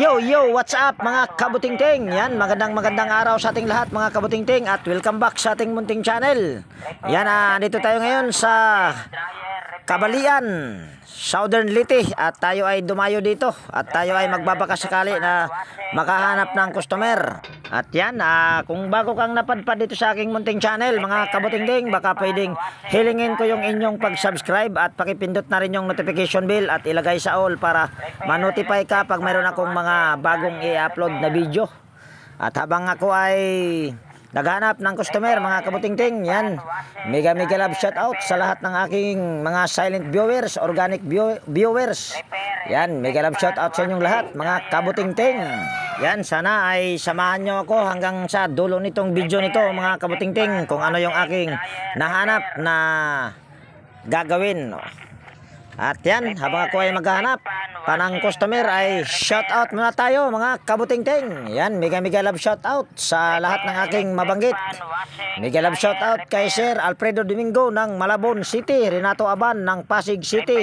Yo, what's up mga kabutingting? Yan, magandang araw sa ating lahat mga kabutingting at welcome back sa ating munting channel. Yan, dito tayo ngayon sa Kabalian, Southern Leyte at tayo ay dumayo dito at tayo ay magbabaka sakali na makahanap ng customer. At yan, kung bago kang napadpad dito sa aking munting channel mga kabutingting, baka pwedeng hilingin ko yung inyong pag-subscribe at pakipindot na rin yung notification bell at ilagay sa all para ma-notify ka pag mayroon akong mga bagong i-upload na video. At habang ako ay naghanap ng customer mga kabutingting, yan, mega love shout out sa lahat ng aking mga silent viewers, organic viewers. Yan, mega love shout out sa inyong lahat mga kabutingting. Yan, sana ay samahan nyo ako hanggang sa dulo nitong video nito mga kabutingting kung ano yung aking nahanap na gagawin. At yan, habang ako ay maghahanap pa ng customer ay shout out muna tayo mga kabutingting. Yan, mega love shout out sa lahat ng aking mabanggit. Mega love shout out kay Sir Alfredo Domingo ng Malabon City, Renato Aban ng Pasig City,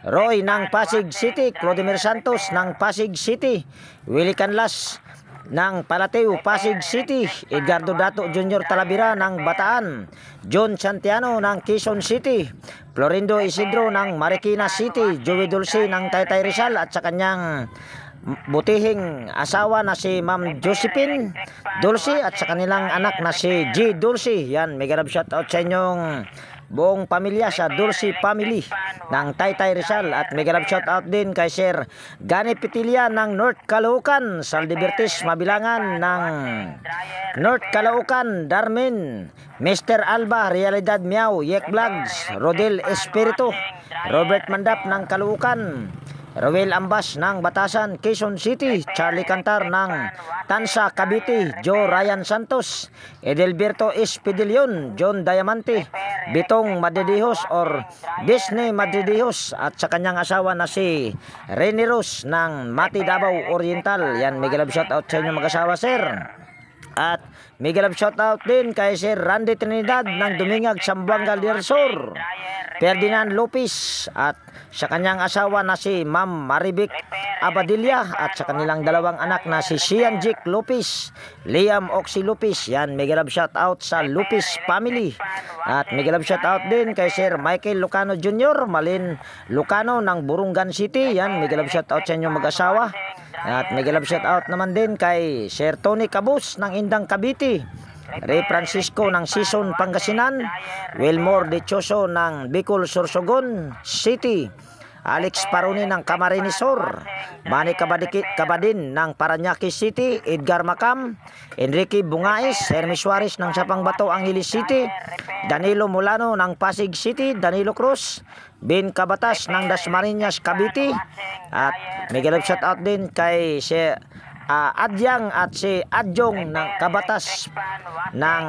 Roy ng Pasig City, Clodimir Santos ng Pasig City, Willie Canlas ng Palateo, Pasig City, Edgardo Dato Jr. Talavera ng Bataan, John Santiano ng Quezon City, Florindo Isidro ng Marikina City, Joey Dulce ng Taytay Rizal at sa kanyang butihing asawa na si Ma'am Josephine Dulce at sa kanilang anak na si G. Dulce. Yan, mega love shout out sa inyong buong pamilya sa Dulce family ng Taytay Rizal at mega love shout out din kay Sir Gani Petilia ng North Caloocan, Saldibertis Mabilangan ng North Caloocan, Darmin, Mr. Alba, Realidad Miao, Yek Vlogs, Rodel Espiritu, Robert Mandap ng Caloocan, Roel Ambas ng Batasan, Quezon City, Charlie Cantar ng Tansa, Cavite, Joe Ryan Santos, Edelberto Espidilion, John Diamante, Bitong Madridijos or Disney Madridijos at sa kanyang asawa na si Rene Rose ng Mati Davao Oriental. Yan, mega love shout out sa inyo mag-asawa, sir. At mega love shout out din kay Sir Randy Trinidad ng Dumingag, Zamboanga del Sur, Ferdinand Lopez at sa kanyang asawa na si Ma'am Maribik Abadilla at sa kanilang dalawang anak na si Sian Jick Lopez, Liam Oxy Lopez. Yan, mega love shout out sa Lopez family. At mega love shout out din kay Sir Michael Lucano Jr., Malin Lucano ng Burungan City. Yan, mega love shout out sa inyo mag-asawa. At mega love shout out naman din kay Sir Tony Cabus ng Indang Cavite, Ray Francisco ng Sison Pangasinan, Wilmore De Choso ng Bicol Sorsogon City, Alex Paroni ng Camarines Sur, Manny Cabadin ng Parañaque City, Edgar Macam, Enrique Bungais, Hermes Suarez ng Sapang-Bato, Angeles City, Danilo Mulano ng Pasig City, Danilo Cruz, Ben Cabatas ng Dasmariñas, Cavite. At mega love shout out din kay si Adyang at si Adjong ng Cabatas ng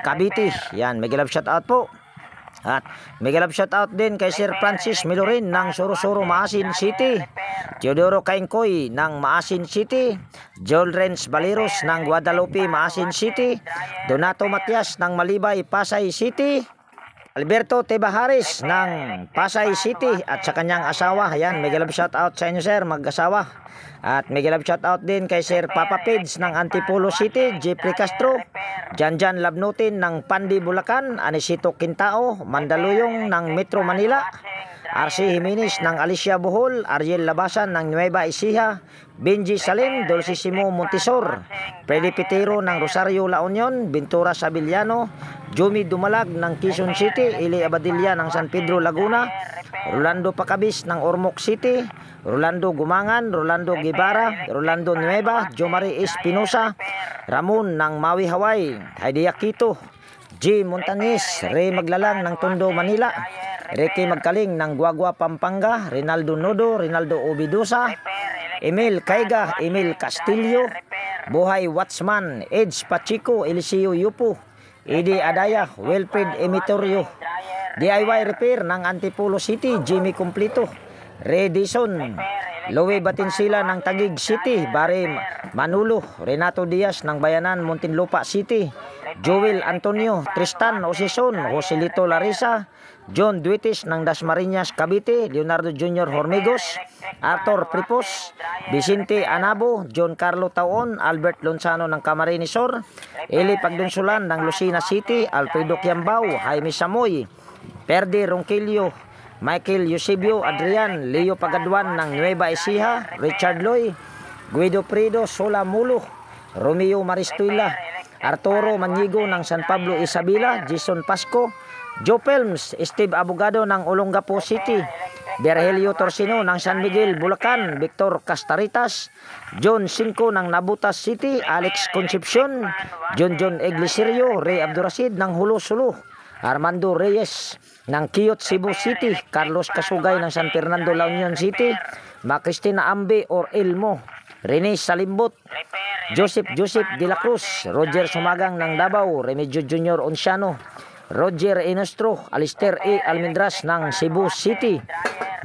Cavite. Yan, mega love shout out po. At mega love shout out din kay Sir Francis Milorin ng Sorosoro, Maasin City, Teodoro Kaingkoy ng Maasin City, Joel Renz Baleros ng Guadalupe, Maasin City, Donato Matias ng Malibay, Pasay City, Alberto Tebaharis ng Pasay City at sa kanyang asawa. Ayan, mega love shout out sa inyo, sir, mag-asawa. At mega love shout out din kay Sir Papa Pids ng Antipolo City, Jeffrey Castro, Janjan Labnutin ng Pandi, Bulacan, Anisito Quintao, Mandaluyong ng Metro Manila, RC Jimenez ng Alicia Bohol, Ariel Labasan ng Nueva Ecija, Benji Salim, Dulcisimo Montisor, Freddy Pitero ng Rosario La Union, Ventura Sabiliano, Jumi Dumalag ng Quezon City, Ili Abadilla ng San Pedro Laguna, Rolando Pacabis ng Ormoc City, Rolando Gumangan, Rolando Guevara, Rolando Nueva, Jomari Espinosa, Ramon ng Maui Hawaii, Heidi Aquito, G. Montañez, Ray Maglalang ng Tondo Manila, Ricky Magkaling ng Guagua Pampanga, Rinaldo Nodo, Rinaldo Obidosa, Emil Caiga, Emil Castillo, Buhay Watchman, Edge Pachico, Eliseo Yupo, Edi Adaya, Wilfred Emitorio, DIY Repair ng Antipolo City, Jimmy Complito, Redison, Louie Batinsila ng Taguig City, Barry Manulo, Renato Diaz ng Bayanan, Muntinlupa City, Joel Antonio, Tristan Osison, Joselito Larissa, John Duitis ng Dasmariñas, Cavite, Leonardo Jr. Hormigos, Arthur Pripos, Vicente Anabo, John Carlo Taon, Albert Lonsano ng Camarines Sur, Eli Pagdunsulan ng Lucena City, Alfredo Kiambao, Jaime Samoy, Perdi Ronquillo, Michael Eusebio Adrian, Leo Pagaduan ng Nueva Ecija, Richard Loy, Guido Prido Solamulo, Romeo Maristuila, Arturo Manigo ng San Pablo Isabela, Jason Pasco, Joe Pelms, Steve Abogado ng Olongapo City, Berhelio Torsino ng San Miguel, Bulacan, Victor Castaritas, John Cinco ng Nabutas City, Alex Concepcion, John Eglisirio, Ray Abdurasid ng Hulo Sulu, Armando Reyes ng Quiyot Cebu City, Carlos Kasugay ng San Fernando La Union City, Cristina Ambe or Elmo, Rene Salimbot, Joseph de la Cruz, Roger Sumagang ng Davao, Remigio Jr. Onciano, Roger Enostro, Alister E. Almendras ng Cebu City,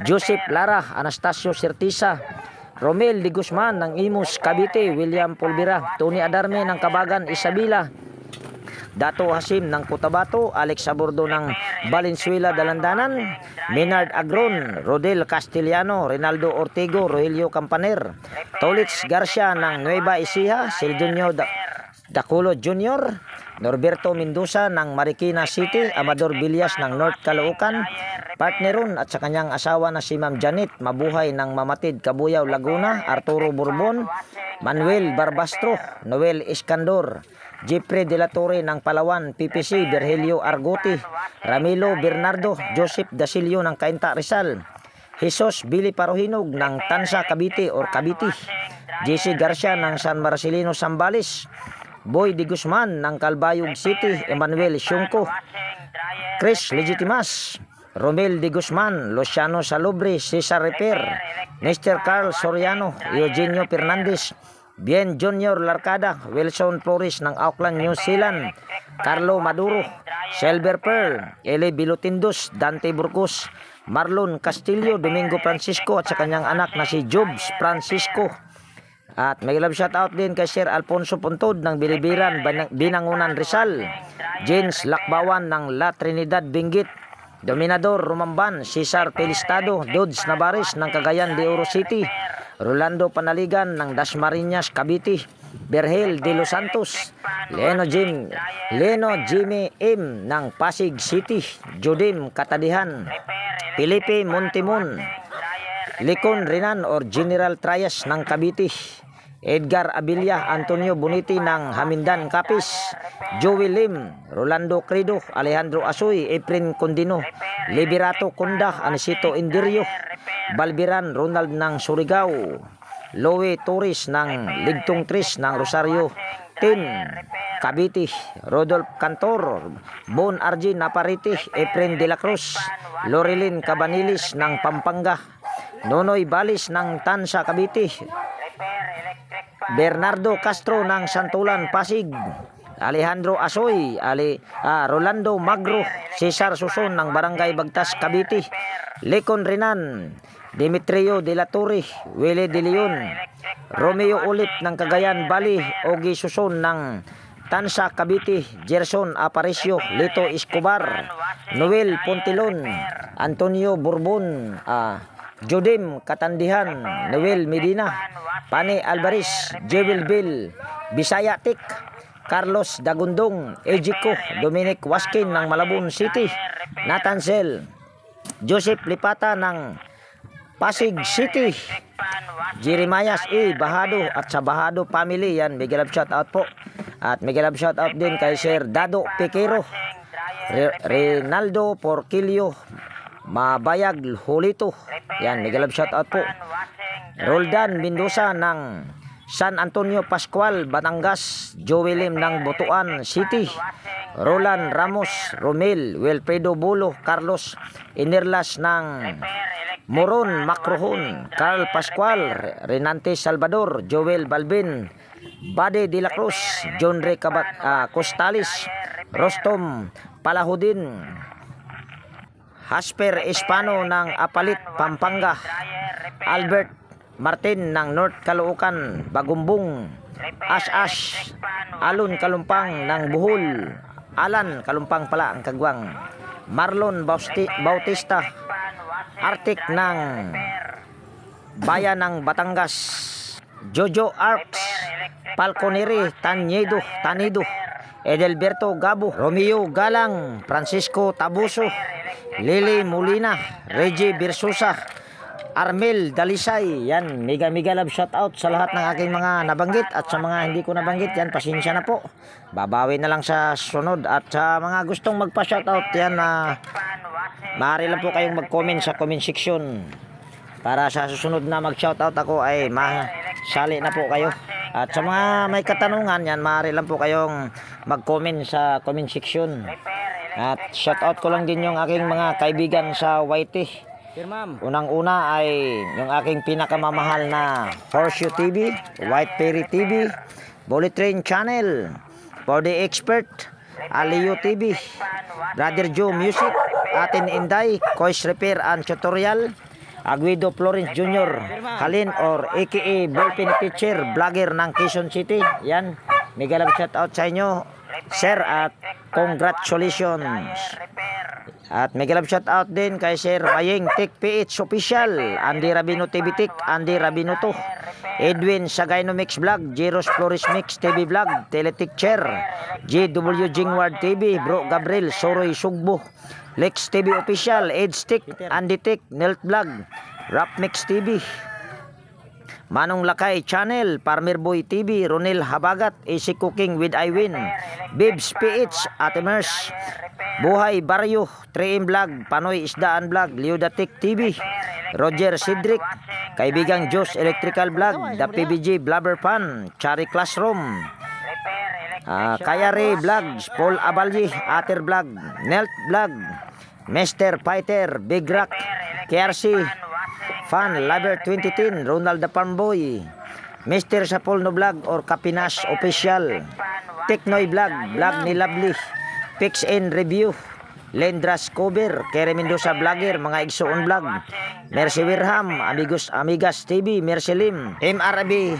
Joseph Lara, Anastasio Certisa, Romel de Guzman ng Imus Cavite, William Pulvira, Tony Adarme ng Kabagan Isabela, Dato Hasim ng Cotabato, Alex Abordo ng Valenzuela Dalandanan, Menard Agron, Rodel Castellano, Rinaldo Ortego, Rogelio Campaner, Tolitz Garcia ng Nueva Ecija, Sildonio Daculo Jr., Norberto Mendoza ng Marikina City, Amador Villas ng North Caloocan, partneron at sa kanyang asawa na si Ma'am Janet Mabuhay ng Mamatid, Cabuyao, Laguna, Arturo Bourbon, Manuel Barbastro, Noel Escandor, Jeffrey De La Torre ng Palawan, PPC, Virgilio Argoti, Ramilo Bernardo, Joseph Dasilio ng Cainta Rizal, Jesus Billy Parohinog ng Tansa Cavite or Cavite, JC Garcia ng San Marcelino Zambales, Boy de Guzman ng Calbayog City, Emmanuel Syungko, Chris Legitimas, Romel de Guzman, Luciano Salubre, Cesar Reper, Mr. Carl Soriano, Eugenio Fernandez, Bien Junior Larcada, Wilson Flores ng Auckland, New Zealand, Carlo Maduro, Silver Pearl, Eli Bilotindos, Dante Burgos, Marlon Castillo, Domingo Francisco at sa kanyang anak na si Jobs Francisco. At may love shout out din kay Sir Alfonso Puntod ng Bilibiran, Binangunan Rizal, James Lakbawan ng La Trinidad Benguet, Dominador Rumamban, Cesar Pelistado, Dodds Navares ng Cagayan de Oro City, Rolando Panaligan ng Dasmariñas Cavite, Berhel de Los Santos, Leno Jimmy M ng Pasig City, Jodim Katadihan, Felipe Montimon, Likon Renan or General Trias ng Cavite, Edgar Abilia, Antonio Boniti ng Hamindan Capiz, Joey Lim, Rolando Credo, Alejandro Asoy, Efren Condino, Liberato Conda, Anisito Indirio, Balbiran Ronald ng Surigao, Loe Torres ng Ligtong Tris ng Rosario Tin, Cavite, Rodolph Cantor, Bon Arjin Naparite, Efren de la Cruz, Loreline Cabanilis ng Pampanga, Nonoy Balis ng Tansa Cavite, Bernardo Castro ng Santulan Pasig, Alejandro Asoy, Rolando Magro, Cesar Suson ng Barangay Bagtas Cavite, Lecon Renan, Demetrio de la Torre, Willie de Leon, Romeo Ulit ng Cagayan Bali, Ogie Suson ng Tansa Cavite, Gerson Aparicio, Lito Escobar, Noel Pontilon, Antonio Bourbon, Jodim Katandihan, Noel Medina, Pane Alvarez, Jewel Bill, Bisaya Tik, Carlos Dagundong, Ejiko, Dominic Waskin ng Malabon City, Nathan Sel, Joseph Lipata ng Pasig City, Jeremias E. Bahado at sa Bahado family, yan, mega love shout out po. At mega love shout out din kay Sir Dado Pequero, Reynaldo Porquillo, Mabayag Hulito, yan, mega love shout out po. Roldan Mendoza ng San Antonio Pascual, Batangas, Joey Lim ng Butuan City, Roland Ramos, Romel, Wilfredo Bulo, Carlos Inerlas ng Moron Macrohon, Carl Pascual, Renante Salvador, Joel Balbin, Bade de la Cruz, John Ray Costalis, Rostom Palahudin, Hasper Espano ng Apalit, Pampanga, Albert Martin ng North Caloocan, Bagumbong, As-as, Alon Kalumpang ng Bohol, Alan Kalumpang pala ang kagwang, Marlon Bautista, Arctic ng Bayan ng Batangas, Jojo Arps, Falconeri Tanido, Edelberto Gabo, Romeo Galang, Francisco Tabuso, Lily Molina, Reggie Birsusa, Armel Dalisay. Yan, mega love shoutout sa lahat ng aking mga nabanggit, at sa mga hindi ko nabanggit, yan, pasensya na po. Babawi na lang sa sunod. At sa mga gustong magpa-shoutout, yan, maaari lang po kayong mag-comment sa comment section. Para sa susunod na mag-shoutout ako ay masali na po kayo. At sa mga may katanungan, yan, maaari lang po kayong mag-comment sa comment section. At shoutout ko lang din yung aking mga kaibigan sa YT. Unang-una ay yung aking pinakamamahal na Horseshoe TV, White Perry TV, Bullet Train Channel, For the Expert, Aliyo TV, Brother Joe Music, Atin Inday, Kois Repair and Tutorial, Aguido Florence Jr., Kalin or aka Ballpen Teacher, vlogger ng Quezon City. Yan, mega love shoutout sa inyo, sir, at congratulations. At mega love shoutout din kay Sir Mayeng Tech PH Official, Andy Rabino TV Tech, Andy Rabino to, Edwin Sagayno Mix Vlog, Jeros Flores Mix TV Vlog, Teletic Chair, JW Jingward TV, Bro Gabriel Soroy Sugbo, Lex TV Official, Edge Tech, Andy Tech, Nelt Vlog, Rap Mix TV, Manong Lakay Channel, Farmer Boy TV, Ronel Habagat, Easy Cooking with Iwin, Bibs PH, Atemers, Buhay Baryo, 3M Vlog, Panoy Isdaan Vlog, Leodatic TV, Roger Cedric, Kaibigang Jos Electrical Vlog, The PBG Blubber Pan, Chari Classroom, Kayari Vlogs, Paul Abalji, Ater Vlog, Nelt Vlog, Mr. Fighter, Big Rock, KRC, Fan, Liber 2010, Ronald the Farmboy, Mr. Sapolno Vlog or Kapinas Official, Teknoy Vlog, Vlog ni Lovely, Pix and Review, Lendras Cover, Kere Mendoza Vlogger, mga Igsoon Vlog, Mercy Wirham, Amigas TV, Mercy Lim, MRB,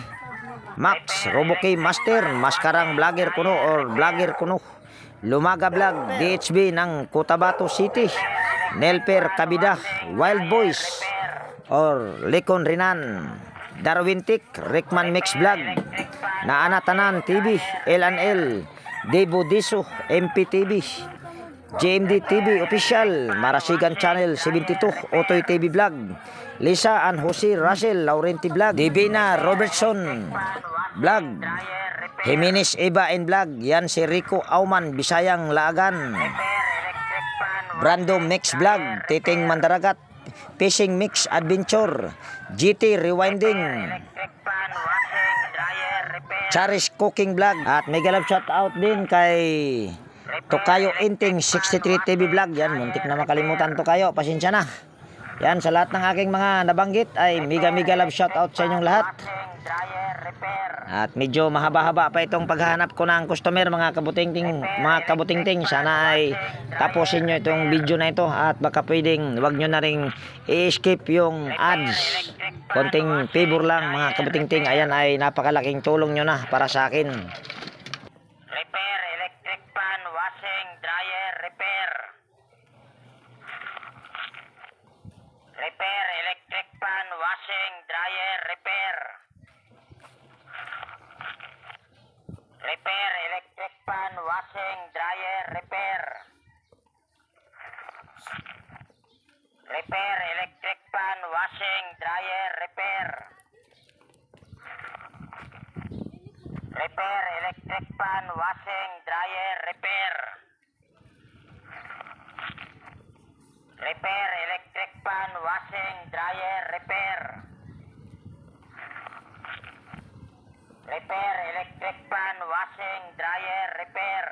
Max, Roboke Master, Maskarang Vlogger Kuno or Vlogger Kuno, Lumaga Vlog, DHB ng Cotabato City, Nelper Kabida, Wild Boys or Lekon Rinan, Darwin Tik, Rickman Mix Vlog, Naanatanan TV, LNL, Debo Diso, MPTV, JMD TV Official, Marasigan Channel 72, Otoy TV Vlog, Lisa and Jose Russell Laurenti Vlog, Divina Robertson Vlog, Jimenez Eva and Vlog, yan si Rico Auman Bisayang Laagan, Brando Mix Vlog, Titing Mandaragat, Fishing Mix Adventure, GT Rewinding, Charis Cooking Vlog, at mega love shout out din kay Tokayo Inting 63 TV Vlog. Yan, muntik na makalimutan Tokayo, pasensya na. Yan, sa lahat ng aking mga nabanggit ay mega love shout out sa inyong lahat. At medyo mahaba-haba pa itong paghahanap ko ng customer, mga kabutingting. Sana ay tapusin nyo itong video na ito, at baka pwedeng wag nyo na rin i-skip yung ads. Konting favor lang, mga kabutingting. Ayan ay napakalaking tulong nyo na para sa akin. Repair, electric pan, washing, dryer, repair. Repair, electric pan, washing, dryer, repair. Repair, electric pan, washing, dryer, repair. Repair, electric pan, washing, dryer, repair. Repair, electric pan, washing, dryer, repair. Repair, electric pan, washing, dryer, repair. Repair, electric pan, washing, dryer, repair.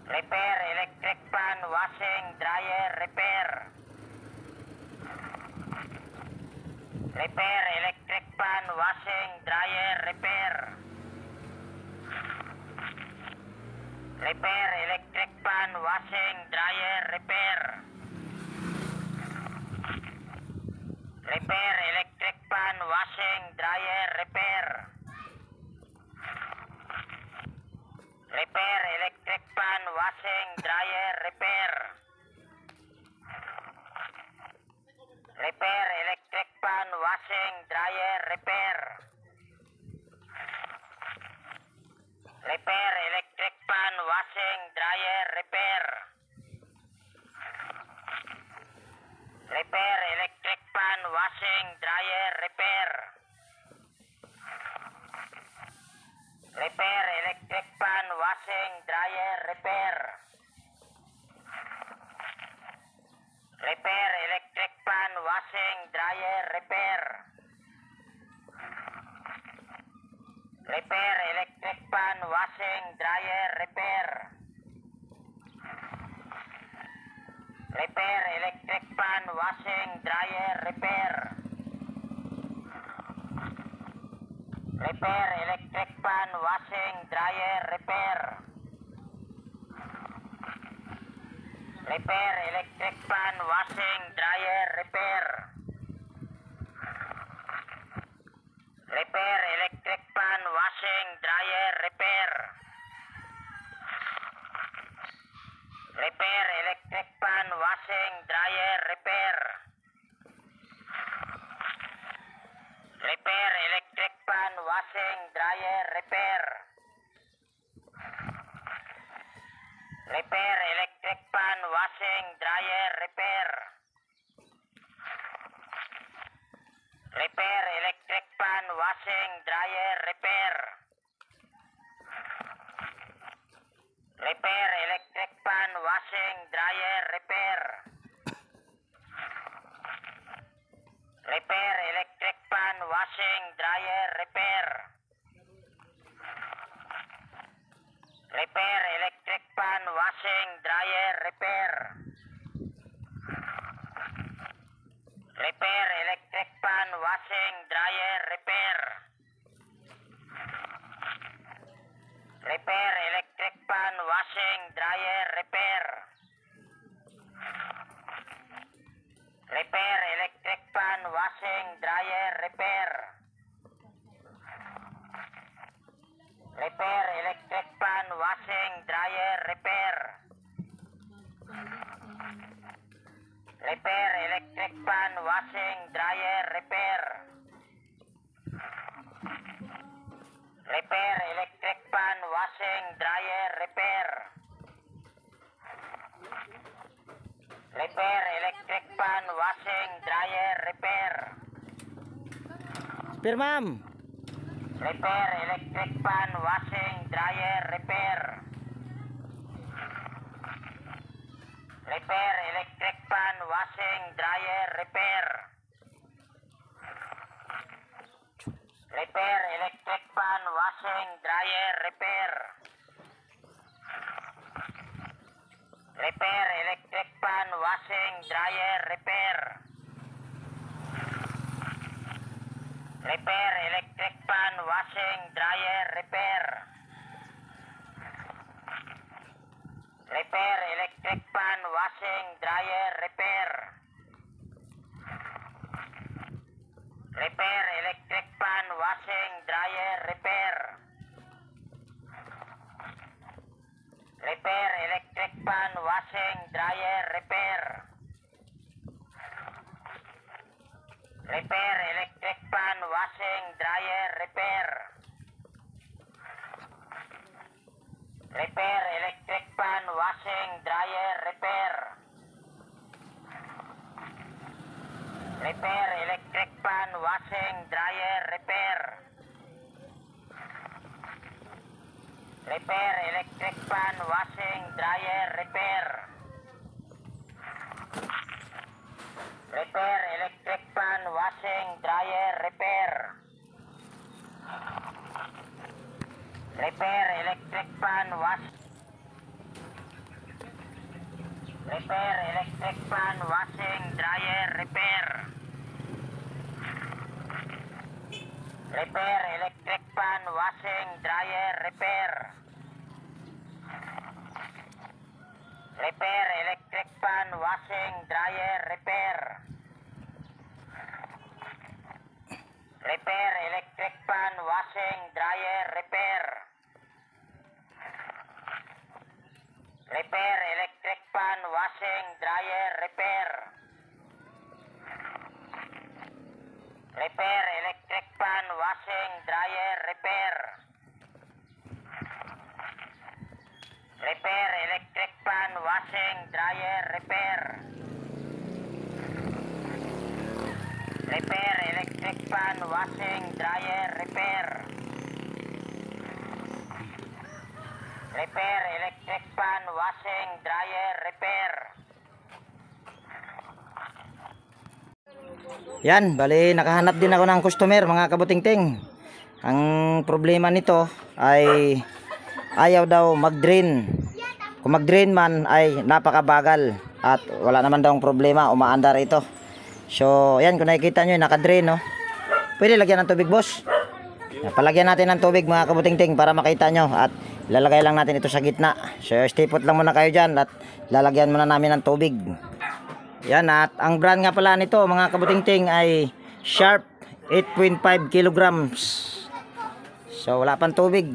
Repair, electric pan, washing, dryer, repair. Repair, electric pan, washing, dryer, repair. Repair, electric pan, washing, dryer, repair. Repair, electric pan, washing, dryer. washing, dryer, repair. Repair, electric fan, washing, dryer, repair. Repair, electric fan, washing, dryer, repair. Repair, electric fan, washing, dryer, repair. Repair, electric fan, washing, dryer, repair. Repair, electric fan, washing, dryer, repair. Repair, electric fan, washing, dryer, repair. Repair, electric fan, washing, dryer, repair. Repair, electric fan, washing, dryer, repair. Repair, electric fan, washing, dryer, repair. Repair, electric fan, washing, dryer, repair. Repair, electric fan, washing, dryer, repair. Repair, electric fan, washing, dryer, repair. Repair, electric fan, washing, dryer, repair. Repair, electric fan, washing, dryer, repair. Repair, electric fan, washing, dryer, repair. Repair, electric fan, washing, dryer, repair. Repair, electric fan, washing, dryer, repair. Repair, electric fan, washing, dryer, repair. Repair, electric fan, washing, dryer, repair. Repair, electric fan, washing, dryer, repair. Repair, electric fan, washing, dryer, repair. Repair, electric fan, washing, dryer, repair. Repair, electric fan, washing, dryer, repair. Repair, electric fan, washing, dryer, repair. Repair, ma'am. Repair, electric fan, washing, dryer, repair. Repair, electric fan, washing, dryer, repair. Repair, electric fan, washing, dryer, repair. Repair, electric fan, washing, dryer, repair. Repair, electric fan, washing, dryer, repair. Repair, electric fan, washing, dryer, repair. Repair, electric fan, washing, dryer, repair. Repair, electric fan, washing, dryer, repair. Repair, electric fan, washing, dryer, repair. Repair, electric fan, washing, dryer, repair. Repair, electric fan, washing, dryer, repair. Repair, electric fan, washing, dryer, repair. Repair, electric fan, washing, dryer, repair. Repair, electric fan, Repair, electric fan, washing, dryer, repair. Repair, electric fan, washing, dryer, repair. Repair, electric fan, washing, dryer, repair. Repair, electric fan, washing, dryer, repair. Repair electric fan, washing, dryer, repair. Repair electric fan, washing, dryer, repair. Repair electric fan, washing, dryer, repair. Repair electric fan, washing, dryer, repair. Repair electric fan, washing, dryer, repair. Yan, bali nakahanap din ako ng customer mga kabutingting. Ang problema nito ay ayaw daw mag-drain. Kung mag-drain man ay napakabagal at wala naman daw problema, umaandar ito. So, yan kung nakikita nyo, naka-drain, no? Pwede lagyan ng tubig, boss. Palagyan natin ng tubig mga kabutingting para makita nyo at lalagay lang natin ito sa gitna. So, stay put lang muna kayo dyan at lalagyan muna namin ng tubig. Yan, at ang brand nga pala nito mga kabutingting ay Sharp 8.5 kilograms. So, wala pang tubig.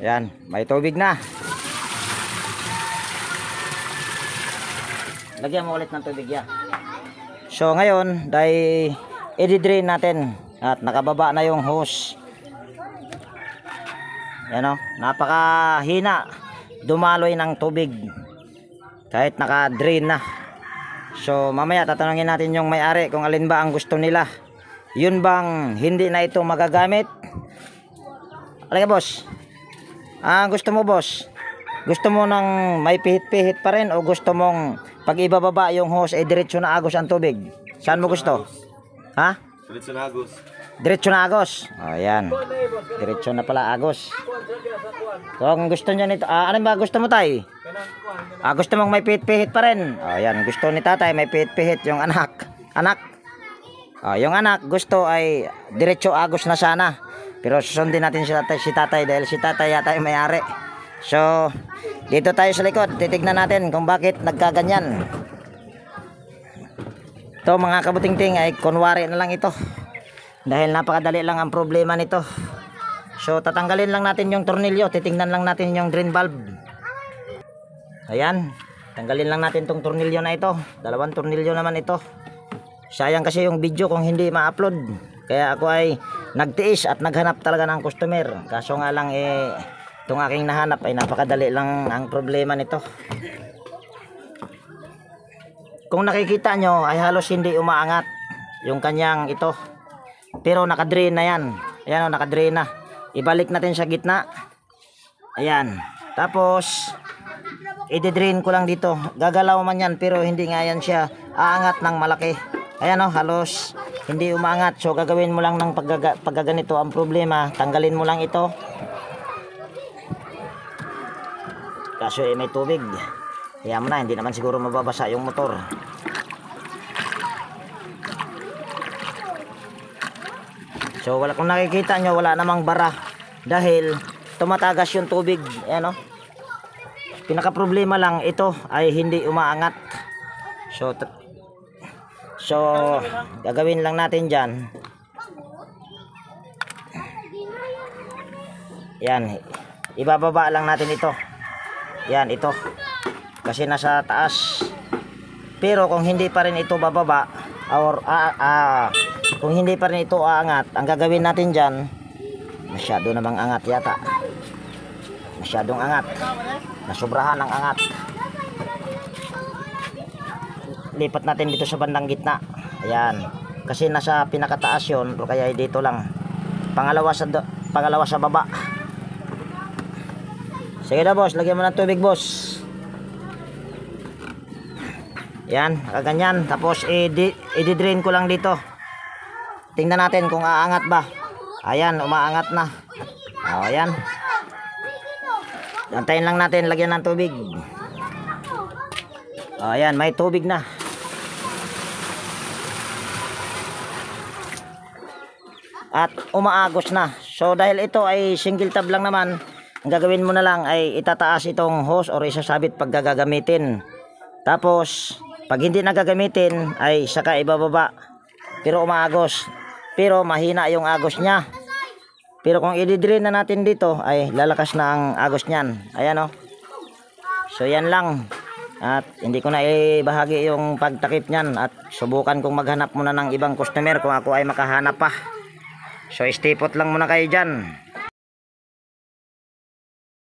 Yan, may tubig na. Lagyan mo ulit ng tubig yan. So ngayon, dahil i-drain natin at nakababa na yung hose. Yan o, napakahina dumaloy ng tubig kahit naka-drain na. So mamaya tatanungin natin yung may-ari kung alin ba ang gusto nila. Yun bang hindi na ito magagamit? Alin ka, boss? Gusto mo, boss? Gusto mo ng may pihit-pihit pa rin o gusto mong pag ibababa yung hose ay diretso na agos ang tubig? Saan mo gusto? Ha? Diretso na agos. Diretso na agos. O yan. Diretso na pala agos. Kung gusto niya nito, ano ba gusto mo, tay? Gusto mong may pihit-pihit pa rin? O yan, gusto ni tatay may pihit-pihit yung anak. Yung anak gusto ay diretso agos na sana. Pero susundin natin si tatay dahil si tatay yata yung may-ari. So, dito tayo sa likod. Titignan natin kung bakit nagkaganyan. Ito mga kabutingting ay kunwari na lang ito. Dahil napakadali lang ang problema nito. So, tatanggalin lang natin yung tornilyo. Titignan lang natin yung drain valve. Ayan. Tanggalin lang natin tong tornilyo na ito. Dalawang tornilyo naman ito. Sayang kasi yung video kung hindi ma-upload. Kaya ako ay nagtiis at naghanap talaga ng customer. Kaso nga lang itong aking nahanap ay napakadali lang ang problema nito. Kung nakikita nyo ay halos hindi umaangat yung kanyang ito. Pero nakadrain na yan. Ayan o, nakadrain na. Ibalik natin sa gitna. Ayan. Tapos i-drain ko lang dito. Gagalaw man yan pero hindi nga yan siya aangat ng malaki. Ayan o, halos hindi umaangat. So gagawin mo lang ng paggaganito. Ang problema, tanggalin mo lang ito. Kaso may tubig. Kaya mo na, hindi naman siguro mababasa yung motor. So kung nakikita nyo, wala namang bara. Dahil tumatagas yung tubig. Ayan o. Pinaka-problema lang, ito ay hindi umaangat. So gagawin lang natin dyan. Yan. Ibababa lang natin ito. Yan, ito. Kasi nasa taas. Pero kung hindi pa rin ito bababa, or kung hindi pa rin ito aangat, ang gagawin natin dyan, masyado namang angat yata. Masyadong angat. Nasubrahan ang angat. Lipat natin dito sa bandang gitna. Ayan. Kasi nasa pinakataas yun, o kaya dito lang. Pangalawa sa baba. Sige na, boss, lagyan mo ng tubig, boss. Yan, nakaganyan. Tapos i-drain ko lang dito. Tingnan natin kung aangat ba. Ayan, umaangat na. Ayan. Antayin lang natin, lagyan ng tubig. Ayan, may tubig na. At umaagos na. So dahil ito ay single tab lang naman, ang gagawin mo na lang ay itataas itong hose or isasabit pag gagamitin. Tapos pag hindi na gagamitin ay saka ibababa. Pero umaagos. Pero mahina yung agos niya. Pero kung i-drain na natin dito ay lalakas na ang agos niyan. Ayan oh. So yan lang. At hindi ko na ibahagi yung pagtakip niyan at subukan kong maghanap muna ng ibang customer kung ako ay makahanap pa. So stay put lang muna kayo dyan.